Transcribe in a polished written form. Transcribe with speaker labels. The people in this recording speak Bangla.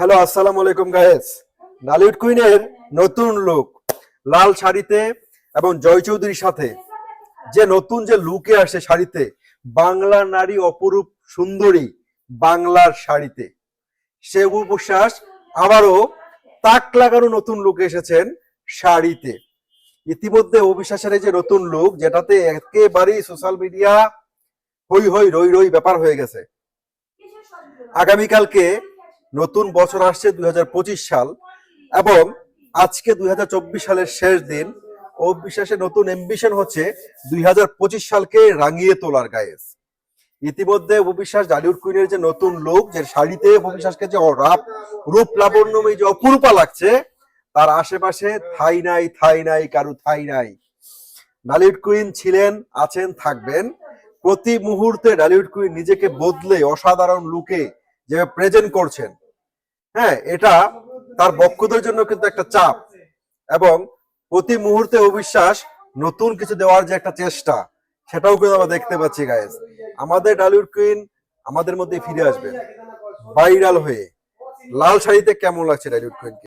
Speaker 1: হ্যালো, আসসালামু আলাইকুম গাইস। নালিউড কুইনের নতুন লুক, লাল শাড়িতে এবং জয় চৌধুরীর সাথে যে নতুন যে লুকে আসে শাড়িতে, বাংলা নারী অপরূপ সুন্দরী বাংলার শাড়িতে, সে উপশ্বাস আবারও তাক লাগানো নতুন লুকে এসেছেন শাড়িতে। ইতিমধ্যে অবিশ্বাসের এই যে নতুন লুক, যেটাতে একেবারেই সোশ্যাল মিডিয়া হই হই রই রই ব্যাপার হয়ে গেছে। আগামীকালকে নতুন বছর আসছে 2025 সাল, এবং আজকে 2024 সালের শেষ দিন। অবিশ্বাসের নতুন এমবিশন হচ্ছে 2025 সালকে রাঙিয়ে তোলার গায়েস। ইতিমধ্যে অবিশ্বাস ঢালিউড কুইনের যে নতুন লুক, যে শাড়িতে অবিশ্বাসকে যে রূপ লাবণ্যময় যে অপরূপা লাগছে, তার আশেপাশে ঠাই নাই কারু ঠাই নাই। ঢালিউড কুইন ছিলেন, আছেন, থাকবেন। প্রতি মুহূর্তে ঢালিউড কুইন নিজেকে বদলে অসাধারণ লুকে যে প্রেজেন্ট করছেন, হ্যাঁ, এটা তার ভক্তদের জন্য কিন্তু একটা চাপ। এবং প্রতি মুহূর্তে অবিশ্বাস নতুন কিছু দেওয়ার যে একটা চেষ্টা, সেটাও কিন্তু আমরা দেখতে পাচ্ছি গাইস। আমাদের ঢালিউড কুইন আমাদের মধ্যে ফিরে আসবে ভাইরাল হয়ে। লাল শাড়িতে কেমন লাগছে ঢালিউড কুইনকে?